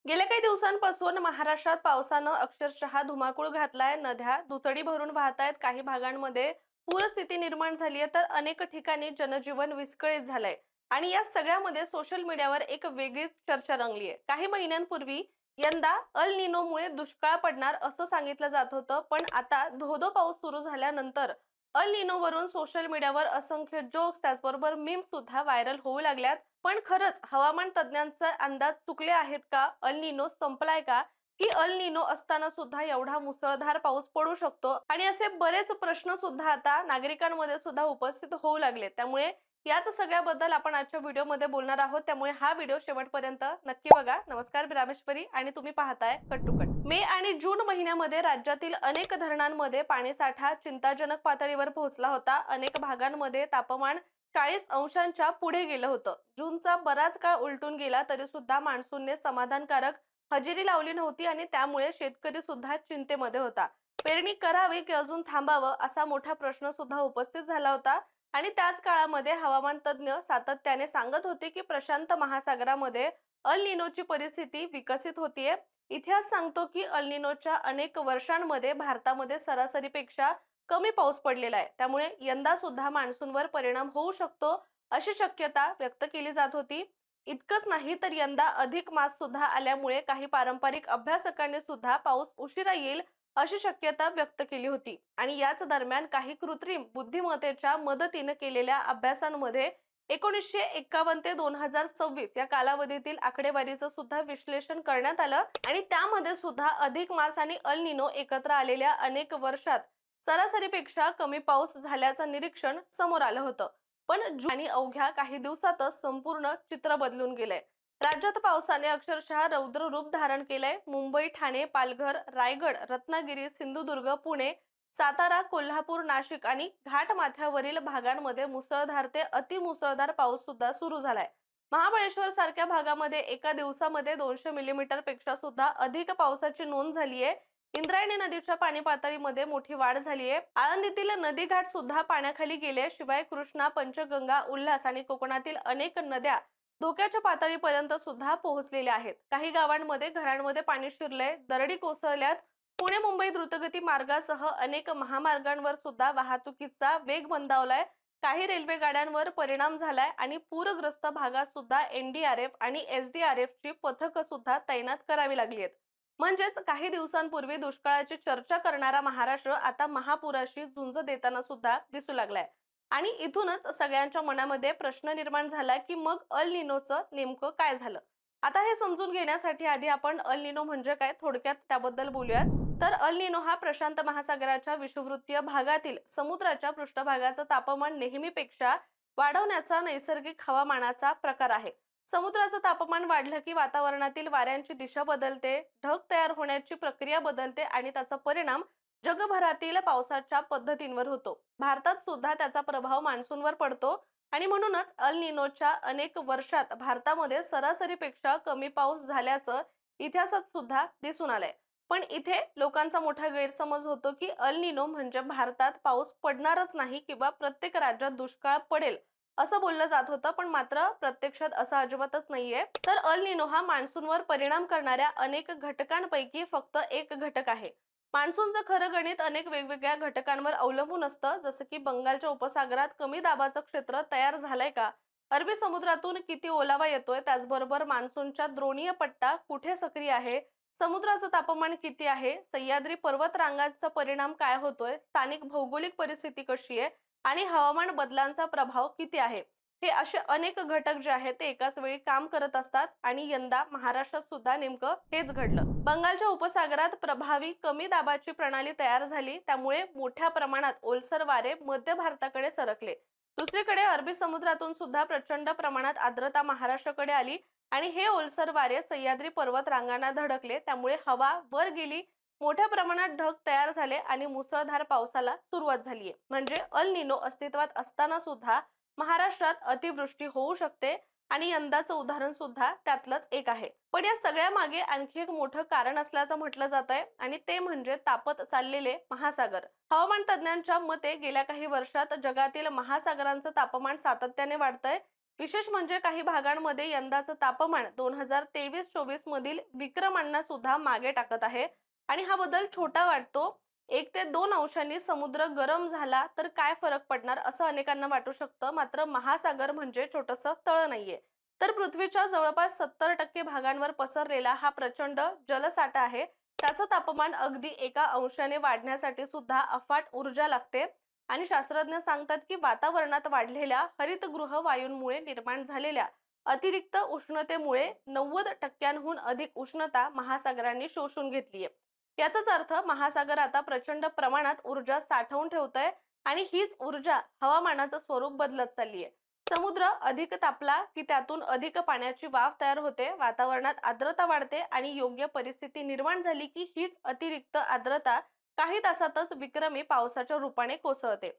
गेल्या काही दिवसांपासून महाराष्ट्रात पावसानं अक्षरशः धुमाकूळ घातलाय. नद्या दुथडी भरून वाहतायत. काही भागांमध्ये पूरस्थिती निर्माण झाली आहे, तर अनेक ठिकाणी जनजीवन विस्कळीत झालंय. आणि या सगळ्यामध्ये सोशल मीडियावर एक वेगळीच चर्चा रंगली आहे. काही महिन्यांपूर्वी यंदा अल निनोमुळे दुष्काळ पडणार असं सांगितलं जात होतं, पण आता धो-धो पाऊस सुरू झाल्यानंतर अल निनोवरून सोशल मीडियावर असंख्य जोक्स त्याचबरोबर मीम्स सुद्धा व्हायरल होऊ लागल्यात. पण खरंच हवामान तज्ञांचे अंदाज चुकले आहेत का? अल निनो संपलाय का? की अल निनो असताना सुद्धा एवढा मुसळधार पाऊस पडू शकतो? आणि असे बरेच प्रश्न सुद्धा आता नागरिकांमध्ये सुद्धा उपस्थित होऊ लागले. त्यामुळे याच सगळ्याबद्दल आपण आजच्या व्हिडिओमध्ये बोलणार आहोत. त्यामुळे हा व्हिडिओ शेवटपर्यंत नक्की बघा. नमस्कार, मी रामेश्वरी आणि तुम्ही पाहताय कट टू कट. मे आणि जून महिन्यामध्ये राज्यातील अनेक धरणांमध्ये पाणीसाठा चिंताजनक पातळीवर पोहोचला होता. अनेक भागांमध्ये तापमान 40 अंशांच्या पुढे गेलं होतं. जूनचा बराच काळ उलटून गेला तरी सुद्धा मान्सूनने समाधानकारक हजेरी लावली नव्हती आणि त्यामुळे शेतकरी सुद्धा चिंतेमध्ये होता. पेरणी करावी की अजून थांबावं असा मोठा प्रश्न सुद्धा उपस्थित झाला होता. आणि त्याच काळामध्ये हवामान तज्ञ सातत्याने सांगत होते की प्रशांत महासागरामध्ये अल निनोची परिस्थिती विकसित होतीये. इतिहास सांगतो की अल निनोच्या अनेक वर्षांमध्ये भारतामध्ये सरासरीपेक्षा कमी पाऊस पडलेला आहे. त्यामुळे यंदा सुद्धा मान्सूनवर परिणाम होऊ शकतो अशी शक्यता व्यक्त केली जात होती. इतकंच नाही तर यंदा अधिक मास सुद्धा आल्यामुळे काही पारंपरिक अभ्यासकांनी सुद्धा पाऊस उशिरा येईल अशी शक्यता व्यक्त केली होती. आणि याच दरम्यान काही कृत्रिम बुद्धिमत्तेच्या मदतीने केलेल्या अभ्यासांमध्ये 1951 ते 2026 या कालावधीतील आकडेवारीचं सुद्धा विश्लेषण करण्यात आलं. आणि त्यामध्ये सुद्धा अधिक मास आणि अल निनो एकत्र आलेल्या अनेक वर्षात सरासरीपेक्षा कमी पाऊस झाल्याचं निरीक्षण समोर आलं होतं. पण जून आणि अवघ्या काही दिवसातच संपूर्ण चित्र बदलून गेलंय. राज्यात पावसाने अक्षरशः रौद्र रूप धारण केलंय. मुंबई, ठाणे, पालघर, रायगड, रत्नागिरी, सिंधुदुर्ग, पुणे, सातारा, कोल्हापूर, नाशिक आणि घाटमाथ्यावरील भागांमध्ये मुसळधार ते अतिमुसळधार पाऊस सुद्धा सुरू झालाय. महाबळेश्वर सारख्या भागामध्ये एका दिवसामध्ये 200 मिलीमीटर पेक्षा सुद्धा अधिक पावसाची नोंद झाली आहे. इंद्रायणी नदीच्या पाणी पातळीमध्ये मोठी वाढ झाली आहे. आळंदीतील नदी घाट सुद्धा पाण्याखाली गेले. शिवाय कृष्णा, पंचगंगा, उल्हास आणि कोकणातील अनेक नद्या धोक्याच्या पातळीपर्यंत सुद्धा पोहोचलेल्या आहेत. काही गावांमध्ये घरांमध्ये पाणी शिरलंय, दरडी कोसळल्यात. पुणे मुंबई द्रुतगती मार्गासह अनेक महामार्गांवर सुद्धा वाहतुकीचा वेग मंदावलाय. काही रेल्वे गाड्यांवर परिणाम झालाय आणि पूरग्रस्त भागात सुद्धा एनडीआरएफ आणि एसडीआरएफ ची पथकं सुद्धा तैनात करावी लागली आहेत. म्हणजेच काही दिवसांपूर्वी दुष्काळाची चर्चा करणारा महाराष्ट्र आता महापुराशी झुंज देताना सुद्धा दिसू लागलाय. आणि इथूनच सगळ्यांच्या मनामध्ये प्रश्न निर्माण झाला की मग अल निनोचं नेमकं काय झालं. आता हे समजून घेण्यासाठी आधी आपण अल निनो म्हणजे काय थोडक्यात त्याबद्दल बोलूयात. तर अल निनो हा प्रशांत महासागराच्या विषुववृत्तीय भागातील समुद्राच्या पृष्ठभागाचं तापमान नेहमीपेक्षा वाढवण्याचा नैसर्गिक हवामानाचा प्रकार आहे. समुद्राचं तापमान वाढलं की वातावरणातील वाऱ्यांची दिशा बदलते, ढग तयार होण्याची प्रक्रिया बदलते आणि त्याचा परिणाम जगभरातील पावसाच्या पद्धतींवर होतो. भारतात सुद्धा त्याचा प्रभाव मान्सूनवर पडतो. आणि म्हणूनच अल निनोच्या अनेक वर्षात भारतामध्ये सरासरीपेक्षा कमी पाऊस झाल्याचं इतिहासात सुद्धा दिसून आलंय. पण इथे लोकांचा मोठा गैरसमज होतो की अल निनो म्हणजे भारतात पाऊस पडणारच नाही किंवा प्रत्येक राज्यात दुष्काळ पडेल असं बोललं जात होतं. पण मात्र प्रत्यक्षात असं अजिबातच नाहीये. तर अल निनो हा मान्सूनवर परिणाम करणाऱ्या अनेक घटकांपैकी फक्त एक घटक आहे. मान्सूनचं खरं गणित अनेक वेगवेगळ्या घटकांवर अवलंबून असतं. जसं की बंगालच्या उपसागरात कमी दाबाचं क्षेत्र तयार झालंय का, अरबी समुद्रातून किती ओलावा येतोय, त्याचबरोबर मान्सूनच्या द्रोणीय पट्टा कुठे सक्रिय आहे, समुद्राचं तापमान किती आहे, सह्याद्री पर्वतरांगांचा परिणाम काय होतोय, स्थानिक भौगोलिक परिस्थिती कशी आहे आणि हवामान बदलांचा प्रभाव किती आहे. हे असे अनेक घटक जे आहेत ते एकाच वेळी काम करत असतात. आणि यंदा महाराष्ट्रात सुद्धा नेमकं हेच घडलं. बंगालच्या उपसागरात प्रभावी कमी दाबाची प्रणाली तयार झाली. त्यामुळे मोठ्या प्रमाणात ओलसर वारे मध्य भारताकडे सरकले. दुसरीकडे अरबी समुद्रातून सुद्धा प्रचंड प्रमाणात आर्द्रता महाराष्ट्राकडे आली आणि हे ओलसर वारे सह्याद्री पर्वत रांगांना धडकले. त्यामुळे हवा वर गेली, मोठ्या प्रमाणात ढग तयार झाले आणि मुसळधार पावसाला सुरुवात झालीये. म्हणजे अल निनो अस्तित्वात असताना सुद्धा महाराष्ट्रात अतिवृष्टी होऊ शकते. आणि यंदाचं उदाहरण सुद्धा त्यातलंच एक आहे. पण या सगळ्या मागे आणखी एक मोठं कारण असल्याचं म्हटलं जात आहे आणि ते म्हणजे तापत चाललेले महासागर. हवामान तज्ञांच्या मते गेल्या काही वर्षात जगातील महासागरांचं तापमान सातत्याने वाढतंय. विशेष म्हणजे काही भागांमध्ये यंदाचं तापमान 2023-24 मधील विक्रमांना सुद्धा मागे टाकत आहे आणि हा बदल छोटा वाटतो. 1 ते 2 अंशांनी समुद्र गरम झाला तर काय फरक पडणार असं अनेकांना वाटू शकतं. मात्र महासागर म्हणजे छोटंसं तळ नाहीये, तर पृथ्वीच्या जवळपास 70% भागांवर पसरलेला हा प्रचंड जलसाठा आहे. त्याचं तापमान अगदी 1 अंशाने वाढण्यासाठी सुद्धा अफाट ऊर्जा लागते. आणि शास्त्रज्ञ सांगतात की वातावरणात वाढलेल्या हरितगृह वायूंमुळे निर्माण झालेल्या अतिरिक्त उष्णतेमुळे 90%हून अधिक उष्णता महासागरांनी शोषून घेतलीय. याचाच अर्थ महासागर आता प्रचंड प्रमाणात ऊर्जा साठवून ठेवतोय आणि हीच ऊर्जा हवामानाचं स्वरूप बदलत चालली आहे. समुद्र अधिक तापला की त्यातून अधिक पाण्याची वाफ तयार होते, वातावरणात आर्द्रता वाढते आणि योग्य परिस्थिती निर्माण झाली की हीच अतिरिक्त आर्द्रता काही तासातच विक्रमी पावसाच्या रूपाने कोसळते.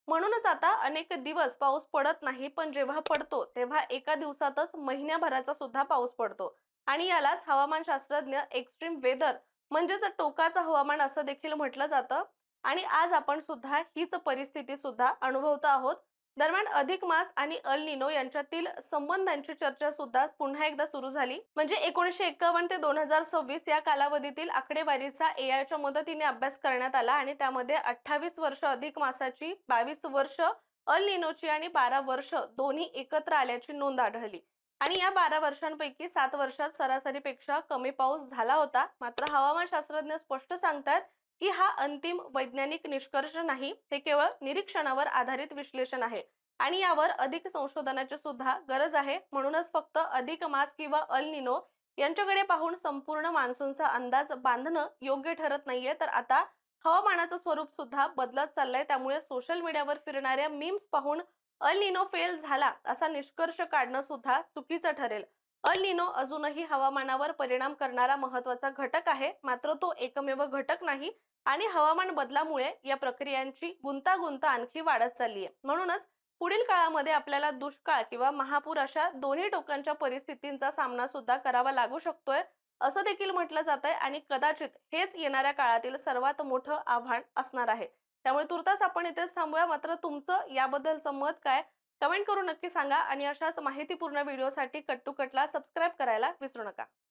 म्हणूनच आता अनेक दिवस पाऊस पडत नाही, पण जेव्हा पडतो तेव्हा एका दिवसातच महिन्याभराचा सुद्धा पाऊस पडतो. आणि यालाच हवामान शास्त्रज्ञ एक्स्ट्रीम वेदर म्हणजेच टोकाचं हवामान असं देखील म्हटलं जातं. आणि आज आपण सुद्धा हीच परिस्थिती सुद्धा अनुभवतो आहोत. दरम्यान अधिक मास आणि अल निनो यांच्यातील संबंधांची चर्चा सुद्धा पुन्हा एकदा सुरू झाली. म्हणजे 1951 ते 2026 या कालावधीतील आकडेवारीचा एआयच्या मदतीने अभ्यास करण्यात आला आणि त्यामध्ये 28 वर्ष अधिक मासाची, 22 वर्ष अल निनोची आणि 12 वर्ष दोन्ही एकत्र आल्याची नोंद आढळली. आणि या 12 वर्षांपैकी 7 वर्षात सरासरीपेक्षा कमी पाऊस झाला होता. मात्र हवामान शास्त्रज्ञ स्पष्ट सांगतात की हा अंतिम वैज्ञानिक निष्कर्ष नाही, हे केवळ निरीक्षणावर आधारित विश्लेषण आहे आणि यावर अधिक संशोधनाची सुद्धा गरज आहे. म्हणूनच फक्त अधिक मास किंवा अल निनो यांच्याकडे पाहून संपूर्ण मान्सूनचा अंदाज बांधणं योग्य ठरत नाहीये. तर आता हवामानाचं स्वरूप सुद्धा बदलत चाललंय. त्यामुळे सोशल मीडियावर फिरणाऱ्या मीम्स पाहून अल निनो फेल झाला असा निष्कर्ष काढणं सुद्धा चुकीचं ठरेल. अल निनो अजूनही हवामानावर परिणाम करणारा महत्त्वाचा घटक आहे, मात्र तो एकमेव घटक नाही. आणि हवामान बदलामुळे या प्रक्रियांची गुंतागुंत आणखी वाढत चालली आहे. म्हणूनच पुढील काळामध्ये आपल्याला दुष्काळ किंवा महापूर अशा दोन्ही टोकांच्या परिस्थितींचा सामना सुद्धा करावा लागू शकतोय, असं देखील म्हटलं जातंय. आणि कदाचित हेच येणाऱ्या काळातील सर्वात मोठं आव्हान असणार आहे. त्यामुळे तुर्तास आपण इथेच थांबूया. मात्र तुमचं याबद्दलचं मत काय, कमेंट करून नक्की सांगा आणि अशाच माहितीपूर्ण व्हिडिओसाठी कट टू कटला सबस्क्राईब करायला विसरू नका.